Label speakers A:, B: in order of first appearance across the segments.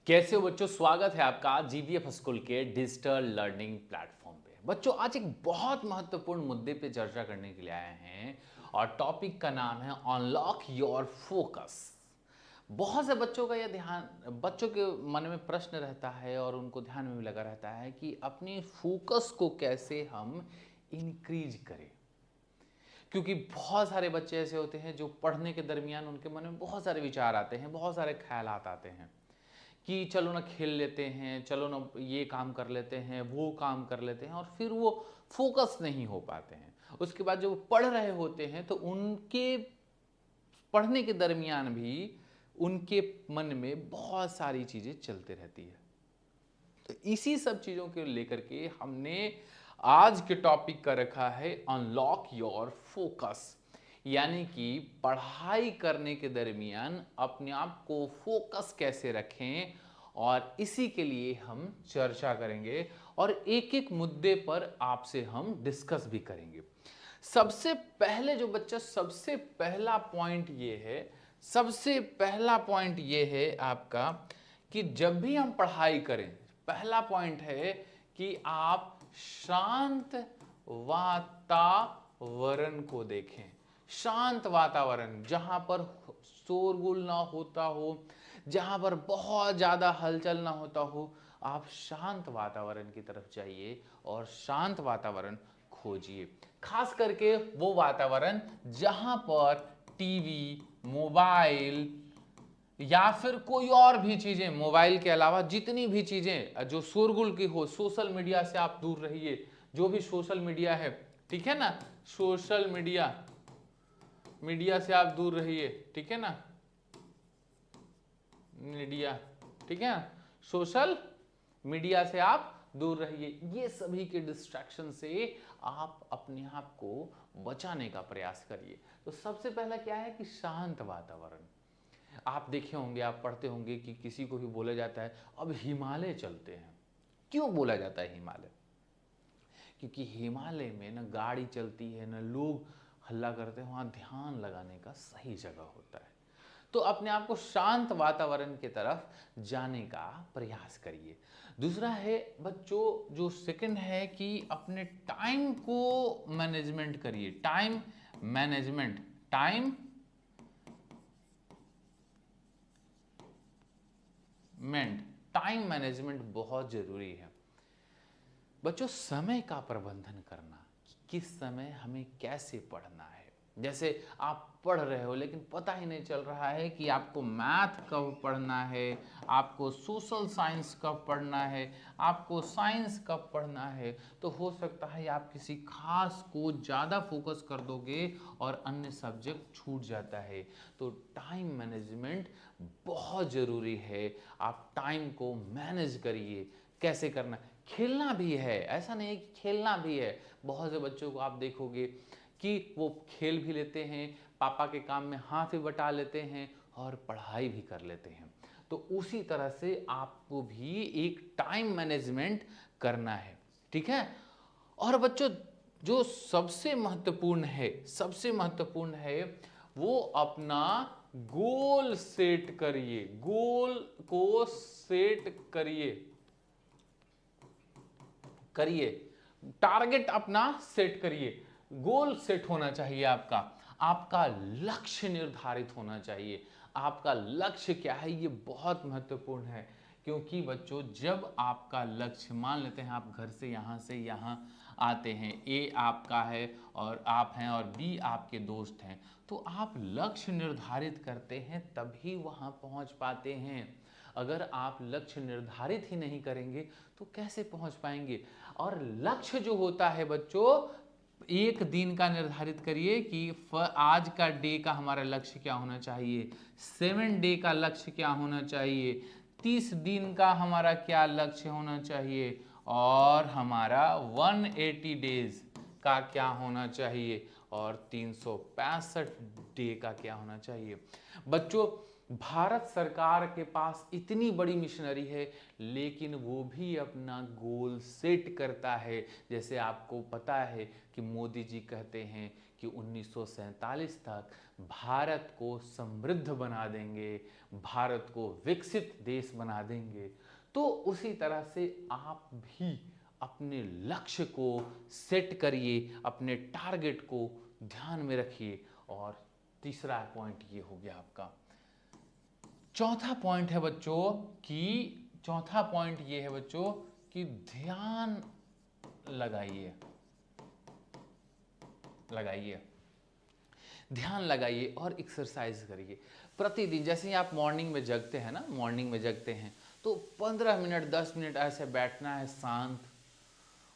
A: कैसे हो बच्चों। स्वागत है आपका जीवीएफ स्कूल के डिजिटल लर्निंग प्लेटफॉर्म पे। बच्चों आज एक बहुत महत्वपूर्ण मुद्दे पे चर्चा करने के लिए आए हैं और टॉपिक का नाम है अनलॉक योर फोकस। बहुत से बच्चों का यह ध्यान, बच्चों के मन में प्रश्न रहता है और उनको ध्यान में भी लगा रहता है कि अपनी फोकस को कैसे हम इंक्रीज करें। क्योंकि बहुत सारे बच्चे ऐसे होते हैं जो पढ़ने के दरमियान उनके मन में बहुत सारे विचार आते हैं, बहुत सारे ख्यालात आते हैं कि चलो ना खेल लेते हैं, चलो ना ये काम कर लेते हैं, वो काम कर लेते हैं, और फिर वो फोकस नहीं हो पाते हैं। उसके बाद जब वो पढ़ रहे होते हैं तो उनके पढ़ने के दरमियान भी उनके मन में बहुत सारी चीज़ें चलते रहती है। तो इसी सब चीज़ों को लेकर के हमने आज के टॉपिक का रखा है अनलॉक योर फोकस। यानी कि पढ़ाई करने के दरमियान अपने आप को फोकस कैसे रखें, और इसी के लिए हम चर्चा करेंगे और एक एक मुद्दे पर आपसे हम डिस्कस भी करेंगे। सबसे पहले जो बच्चा, सबसे पहला पॉइंट ये है, सबसे पहला पॉइंट ये है आपका कि जब भी हम पढ़ाई करें, पहला पॉइंट है कि आप शांत वातावरण को देखें। शांत वातावरण जहां पर शोरगुल ना होता हो, जहां पर बहुत ज्यादा हलचल ना होता हो, आप शांत वातावरण की तरफ जाइए और शांत वातावरण खोजिए। खास करके वो वातावरण जहां पर टीवी, मोबाइल या फिर कोई और भी चीजें, मोबाइल के अलावा जितनी भी चीजें जो शोरगुल की हो, सोशल मीडिया से आप दूर रहिए। जो भी सोशल मीडिया है, ठीक है ना, सोशल मीडिया मीडिया से आप दूर रहिए, ठीक है ना, मीडिया, ठीक है, सोशल मीडिया से आप दूर रहिए। ये सभी के डिस्ट्रैक्शन से आप अपने आप को बचाने का प्रयास करिए। तो सबसे पहला क्या है कि शांत वातावरण। आप देखे होंगे, आप पढ़ते होंगे कि किसी को भी बोला जाता है अब हिमालय चलते हैं। क्यों बोला जाता है हिमालय? क्योंकि हिमालय में न गाड़ी चलती है, न लोग हल्ला करते हैं, वहाँ ध्यान लगाने का सही जगह होता है। तो अपने आप को शांत वातावरण की तरफ जाने का प्रयास करिए। दूसरा है बच्चों, जो सेकंड है कि अपने टाइम को मैनेजमेंट करिए। Time management, time time management बहुत जरूरी है बच्चों। समय का प्रबंधन करना कि किस समय हमें कैसे पढ़ना है। जैसे आप पढ़ रहे हो लेकिन पता ही नहीं चल रहा है कि आपको मैथ कब पढ़ना है, आपको सोशल साइंस कब पढ़ना है, आपको साइंस कब पढ़ना है। तो हो सकता है आप किसी खास को ज़्यादा फोकस कर दोगे और अन्य सब्जेक्ट छूट जाता है। तो टाइम मैनेजमेंट बहुत ज़रूरी है। आप टाइम को मैनेज करिए। कैसे करना? खेलना भी है, ऐसा नहीं है कि खेलना भी है। बहुत से बच्चों को आप देखोगे कि वो खेल भी लेते हैं, पापा के काम में हाथ भी बटा लेते हैं और पढ़ाई भी कर लेते हैं। तो उसी तरह से आपको भी एक टाइम मैनेजमेंट करना है, ठीक है। और बच्चों जो सबसे महत्वपूर्ण है, सबसे महत्वपूर्ण है वो अपना गोल सेट करिए। गोल को सेट करिए, करिए टारगेट अपना सेट करिए। गोल सेट होना चाहिए आपका, आपका लक्ष्य निर्धारित होना चाहिए। आपका लक्ष्य क्या है ये बहुत महत्वपूर्ण है। क्योंकि बच्चों जब आपका लक्ष्य, मान लेते हैं आप घर से यहाँ आते हैं, ए आपका है और आप हैं और बी आपके दोस्त हैं, तो आप लक्ष्य निर्धारित करते हैं तभी वहाँ पहुँच पाते हैं। अगर आप लक्ष्य निर्धारित ही नहीं करेंगे तो कैसे पहुंच पाएंगे? और लक्ष्य जो होता है बच्चों, एक दिन का निर्धारित करिए कि आज का डे का हमारा लक्ष्य क्या होना चाहिए, 7 डे का लक्ष्य क्या होना चाहिए, 30 दिन का हमारा क्या लक्ष्य होना चाहिए, और हमारा 180 डेज का क्या होना चाहिए, और 365 डे का क्या होना चाहिए। बच्चों भारत सरकार के पास इतनी बड़ी मिशनरी है, लेकिन वो भी अपना गोल सेट करता है। जैसे आपको पता है कि मोदी जी कहते हैं कि 1947 तक भारत को समृद्ध बना देंगे, भारत को विकसित देश बना देंगे। तो उसी तरह से आप भी अपने लक्ष्य को सेट करिए, अपने टारगेट को ध्यान में रखिए। और तीसरा पॉइंट ये हो गया आपका। चौथा पॉइंट है बच्चों कि ध्यान लगाइए। ध्यान लगाइए और एक्सरसाइज करिए प्रतिदिन। जैसे ही आप मॉर्निंग में जगते हैं ना, तो 15 मिनट 10 मिनट ऐसे बैठना है, शांत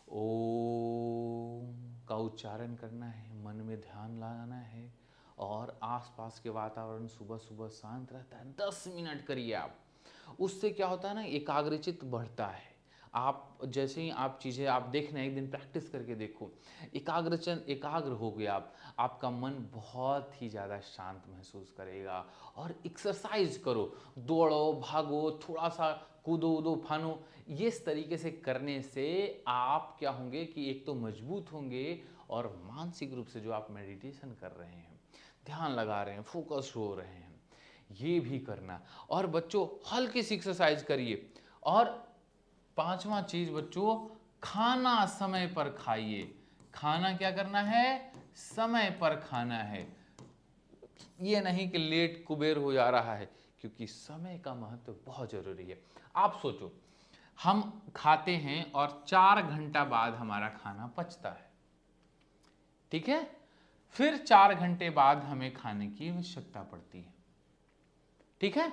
A: ओम का उच्चारण करना है, मन में ध्यान लगाना है और आसपास के वातावरण सुबह सुबह शांत रहता है। 10 मिनट करिए आप। उससे क्या होता है ना, एकाग्रचित्त बढ़ता है। आप जैसे ही आप चीज़ें आप देखना, एक दिन प्रैक्टिस करके देखो, एकाग्र हो गए आप, आपका मन बहुत ही ज़्यादा शांत महसूस करेगा। और एक्सरसाइज करो, दौड़ो भागो, थोड़ा सा कूदो उदो फानो। इस तरीके से करने से आप क्या होंगे कि एक तो मजबूत होंगे, और मानसिक रूप से जो आप मेडिटेशन कर रहे हैं, ध्यान लगा रहे हैं, फोकस हो रहे हैं, ये भी करना। और बच्चों हल्की सी एक्सरसाइज करिए। और पांचवा चीज बच्चों, खाना समय पर खाइए। खाना क्या करना है, समय पर खाना है। ये नहीं कि लेट कुबेर हो जा रहा है, क्योंकि समय का महत्व बहुत जरूरी है। आप सोचो, हम खाते हैं और 4 घंटा बाद हमारा खाना पचता है, ठीक है। फिर 4 घंटे बाद हमें खाने की आवश्यकता पड़ती है, ठीक है।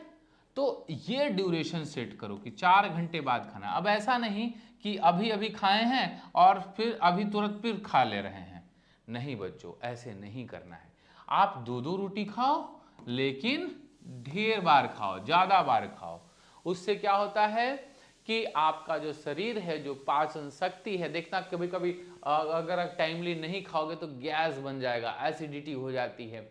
A: तो ये ड्यूरेशन सेट करो कि 4 घंटे बाद खाना। अब ऐसा नहीं कि अभी अभी खाए हैं और फिर अभी तुरंत फिर खा ले रहे हैं। नहीं बच्चों, ऐसे नहीं करना है। आप 2-2 रोटी खाओ, लेकिन ढेर बार खाओ, ज़्यादा बार खाओ। उससे क्या होता है कि आपका जो शरीर है, जो पाचन शक्ति है, देखना कभी कभी अगर टाइमली नहीं खाओगे तो गैस बन जाएगा, एसिडिटी हो जाती है।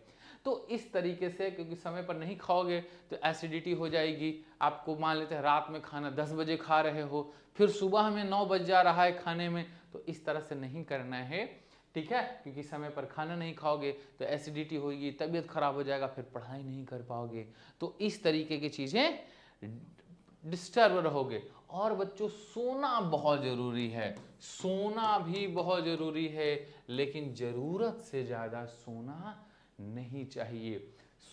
A: तो इस तरीके से, क्योंकि समय पर नहीं खाओगे तो एसिडिटी हो जाएगी। आपको मान लेते हैं रात में खाना 10 बजे खा रहे हो, फिर सुबह में 9 बज जा रहा है खाने में, तो इस तरह से नहीं करना है, ठीक है। क्योंकि समय पर खाना नहीं खाओगे तो एसिडिटी होगी, तबीयत खराब हो जाएगा, फिर पढ़ाई नहीं कर पाओगे। तो इस तरीके की चीज़ें डिस्टर्ब रहोगे। और बच्चों सोना बहुत ज़रूरी है, सोना भी बहुत ज़रूरी है, लेकिन ज़रूरत से ज़्यादा सोना नहीं चाहिए।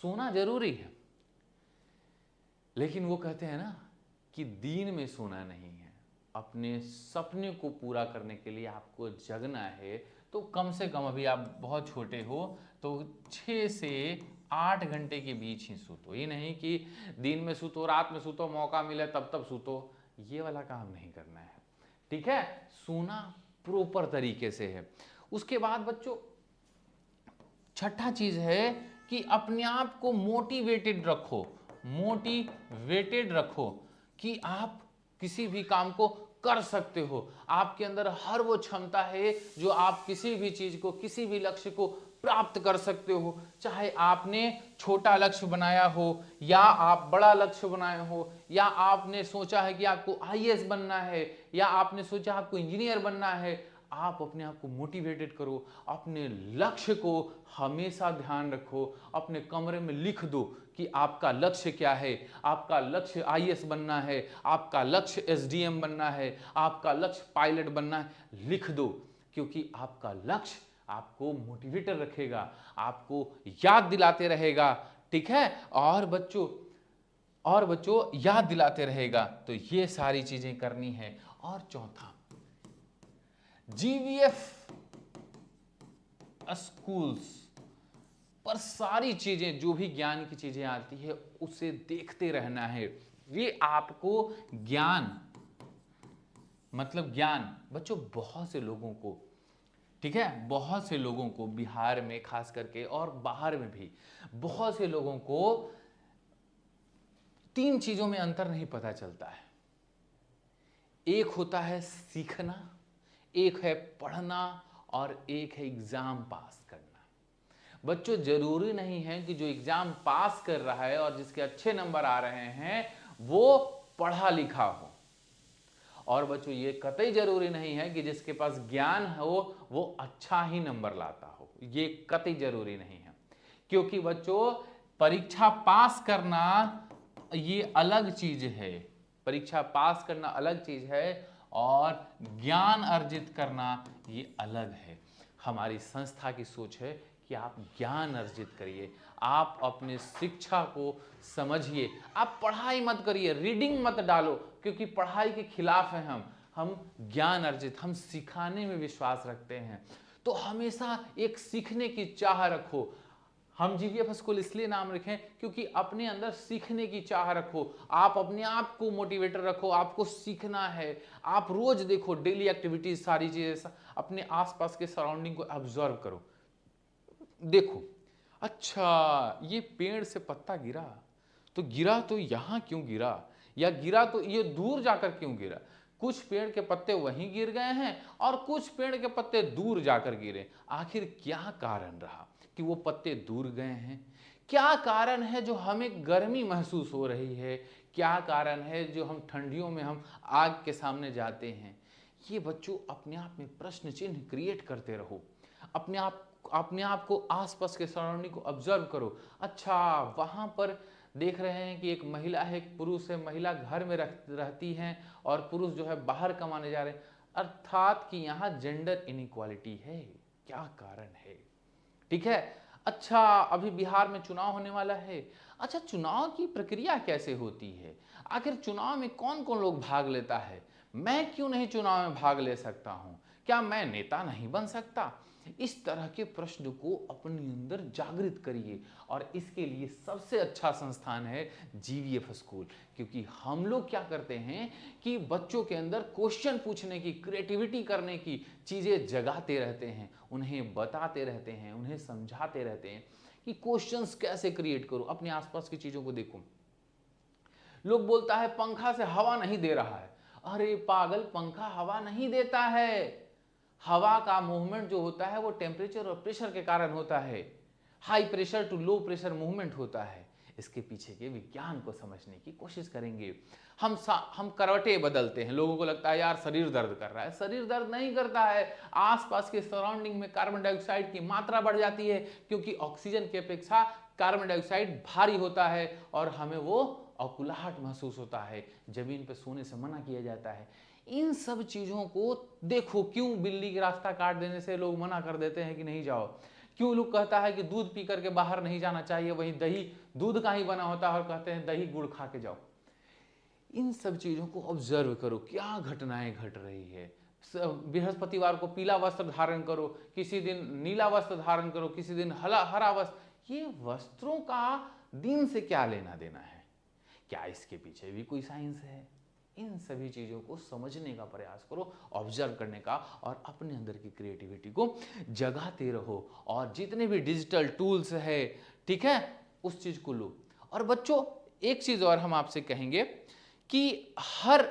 A: सोना जरूरी है, लेकिन वो कहते हैं ना कि दिन में सोना नहीं है। अपने सपने को पूरा करने के लिए आपको जगना है, तो कम से कम, अभी आप बहुत छोटे हो तो 6 से 8 घंटे के बीच ही सूतो। ये नहीं कि दिन में सूतो, रात में सूतो, मौका मिले तब तब सूतो, ये वाला काम नहीं करना है, ठीक है। सोना प्रॉपर तरीके से है। उसके बाद बच्चों छठा चीज है कि अपने आप को मोटिवेटेड रखो कि आप किसी भी काम को कर सकते हो। आपके अंदर हर वो क्षमता है जो आप किसी भी चीज को, किसी भी लक्ष्य को प्राप्त कर सकते हो। चाहे आपने छोटा लक्ष्य बनाया हो या आप बड़ा लक्ष्य बनाए हो, या आपने सोचा है कि आपको आईएएस बनना है, या आपने सोचा आपको इंजीनियर बनना है, आप अपने आप को मोटिवेटेड करो। अपने लक्ष्य को हमेशा ध्यान रखो, अपने कमरे में लिख दो कि आपका लक्ष्य क्या है। आपका लक्ष्य आईएएस बनना है, आपका लक्ष्य एसडीएम बनना है, आपका लक्ष्य पायलट बनना है, लिख दो। क्योंकि आपका लक्ष्य आपको मोटिवेटर रखेगा, आपको याद दिलाते रहेगा, ठीक है। और बच्चों याद दिलाते रहेगा। तो ये सारी चीजें करनी है। और चौथा, जीवीएफ स्कूल्स पर सारी चीजें, जो भी ज्ञान की चीजें आती है, उसे देखते रहना है। ये आपको ज्ञान, मतलब ज्ञान बच्चों, बहुत से लोगों को, ठीक है, बहुत से लोगों को बिहार में खास करके और बाहर में भी बहुत से लोगों को 3 चीजों में अंतर नहीं पता चलता है। एक होता है सीखना, एक है पढ़ना, और एक है एग्जाम पास करना। बच्चों जरूरी नहीं है कि जो एग्जाम पास कर रहा है और जिसके अच्छे नंबर आ रहे हैं वो पढ़ा लिखा हो। और बच्चों ये कतई जरूरी नहीं है कि जिसके पास ज्ञान हो वो अच्छा ही नंबर लाता हो, ये कतई जरूरी नहीं है। क्योंकि बच्चों परीक्षा पास करना ये अलग चीज है, परीक्षा पास करना अलग चीज है और ज्ञान अर्जित करना ये अलग है। हमारी संस्था की सोच है कि आप ज्ञान अर्जित करिए, आप अपने शिक्षा को समझिए, आप पढ़ाई मत करिए, रीडिंग मत डालो, क्योंकि पढ़ाई के खिलाफ हैं हम ज्ञान अर्जित, हम सिखाने में विश्वास रखते हैं। तो हमेशा एक सीखने की चाह रखो। हम जीवीएफ स्कूल इसलिए नाम रखें क्योंकि अपने अंदर सीखने की चाह रखो, आप अपने आप को मोटिवेटर रखो, आपको सीखना है। आप रोज देखो डेली एक्टिविटीज, सारी चीजें, अपने आसपास के सराउंडिंग को ऑब्जर्व करो। देखो, अच्छा ये पेड़ से पत्ता गिरा तो यहां क्यों गिरा, या गिरा तो ये दूर जाकर क्यों गिरा। कुछ पेड़ के पत्ते वहीं गिर गए हैं और कुछ पेड़ के पत्ते दूर जाकर गिरे। आखिर क्या कारण रहा कि वो पत्ते दूर गए हैं? क्या कारण है जो हमें गर्मी महसूस हो रही है? क्या कारण है जो हम ठंडियों में हम आग के सामने जाते हैं? ये बच्चों अपने आप में प्रश्न चिन्ह क्रिएट करते रहो, अपने आप को आसपास के सराउंडिंग को ऑब्जर्व करो। अच्छा वहां पर देख रहे हैं कि एक महिला है, एक पुरुष है, महिला घर में रहती हैं और पुरुष जो है बाहर कमाने जा रहे हैं, अर्थात कि यहाँ जेंडर इनइक्वालिटी है। क्या कारण है? ठीक है। अच्छा अभी बिहार में चुनाव होने वाला है। अच्छा चुनाव की प्रक्रिया कैसे होती है? आखिर चुनाव में कौन कौन लोग भाग लेता है? मैं क्यों नहीं चुनाव में भाग ले सकता हूं? क्या मैं नेता नहीं बन सकता? इस तरह के प्रश्न को अपने अंदर जागृत करिए और इसके लिए सबसे अच्छा संस्थान है जीवीएफ स्कूल। क्योंकि हम लोग क्या करते हैं कि बच्चों के अंदर क्वेश्चन पूछने की, क्रिएटिविटी करने की चीजें जगाते रहते हैं, उन्हें बताते रहते हैं, उन्हें समझाते रहते हैं कि क्वेश्चंस कैसे क्रिएट करो। अपने आसपास की चीजों को देखो। लोग बोलता है पंखा से हवा नहीं दे रहा है। अरे पागल, पंखा हवा नहीं देता है। हवा का मूवमेंट जो होता है वो टेम्परेचर और प्रेशर के कारण होता है। High pressure to low pressure movement होता है। इसके पीछे के विज्ञान को समझने की कोशिश करेंगे। हम करवटें बदलते हैं, लोगों को लगता है यार शरीर दर्द कर रहा है। शरीर दर्द नहीं करता है, आसपास के सराउंडिंग में कार्बन डाइऑक्साइड की मात्रा बढ़ जाती है, क्योंकि ऑक्सीजन की अपेक्षा कार्बन डाइऑक्साइड भारी होता है और हमें वो अकुलाहट महसूस होता है, जमीन पर सोने से मना किया जाता है। इन सब चीजों को देखो, क्यों बिल्ली का रास्ता काट देने से लोग मना कर देते हैं कि नहीं जाओ, क्यों लोग कहता है कि दूध पी करके बाहर नहीं जाना चाहिए, वहीं दही दूध का ही बना होता है और कहते हैं दही गुड़ खा के जाओ। इन सब चीजों को ऑब्जर्व करो, क्या घटनाएं घट रही है। बृहस्पतिवार को पीला वस्त्र धारण करो, किसी दिन नीला वस्त्र धारण करो, किसी दिन हरा वस्त्र। ये वस्त्रों का दिन से क्या लेना देना है? क्या इसके पीछे भी कोई साइंस है? इन सभी चीजों को समझने का प्रयास करो, ऑब्जर्व करने का, और अपने अंदर की क्रिएटिविटी को जगाते रहो। और जितने भी डिजिटल टूल्स है, ठीक है, उस चीज को लो। और बच्चों एक चीज और हम आपसे कहेंगे कि हर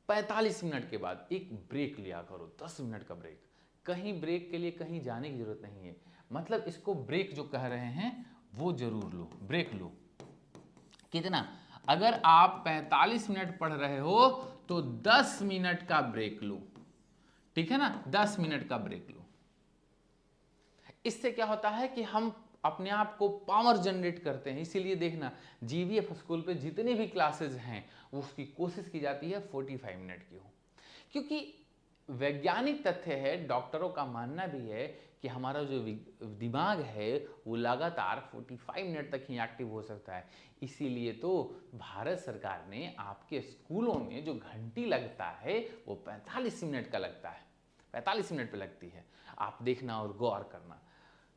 A: 45 मिनट के बाद एक ब्रेक लिया करो, 10 मिनट का ब्रेक। कहीं ब्रेक के लिए कहीं जाने की जरूरत नहीं है, मतलब इसको ब्रेक जो कह रहे हैं वो जरूर लो, ब्रेक लो। कितना? अगर आप 45 मिनट पढ़ रहे हो तो 10 मिनट का ब्रेक लो, ठीक है ना, 10 मिनट का ब्रेक लो। इससे क्या होता है कि हम अपने आप को पावर जनरेट करते हैं। इसीलिए देखना जीवीएफ स्कूल पे जितनी भी क्लासेस हैं वो उसकी कोशिश की जाती है 45 मिनट की हो, क्योंकि वैज्ञानिक तथ्य है, डॉक्टरों का मानना भी है कि हमारा जो दिमाग है वो लगातार 45 मिनट तक ही एक्टिव हो सकता है। इसीलिए तो भारत सरकार ने आपके स्कूलों में जो घंटी लगता है वो 45 मिनट का लगता है, 45 मिनट पे लगती है। आप देखना और गौर करना।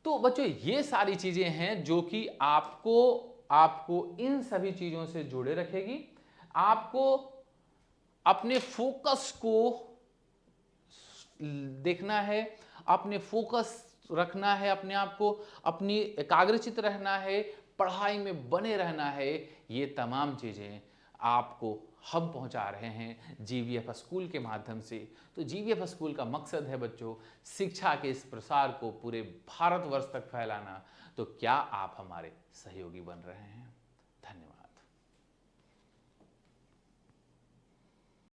A: तो बच्चों ये सारी चीजें हैं जो कि आपको इन सभी चीजों से जोड़े रखेगी। आपको अपने फोकस को देखना है, अपने फोकस रखना है, अपने आप को अपनी एकाग्रचित रहना है, पढ़ाई में बने रहना है। ये तमाम चीजें आपको हम पहुंचा रहे हैं जीवीएफ स्कूल के माध्यम से। तो जीवीएफ स्कूल का मकसद है बच्चों शिक्षा के इस प्रसार को पूरे भारतवर्ष तक फैलाना। तो क्या आप हमारे सहयोगी बन रहे हैं?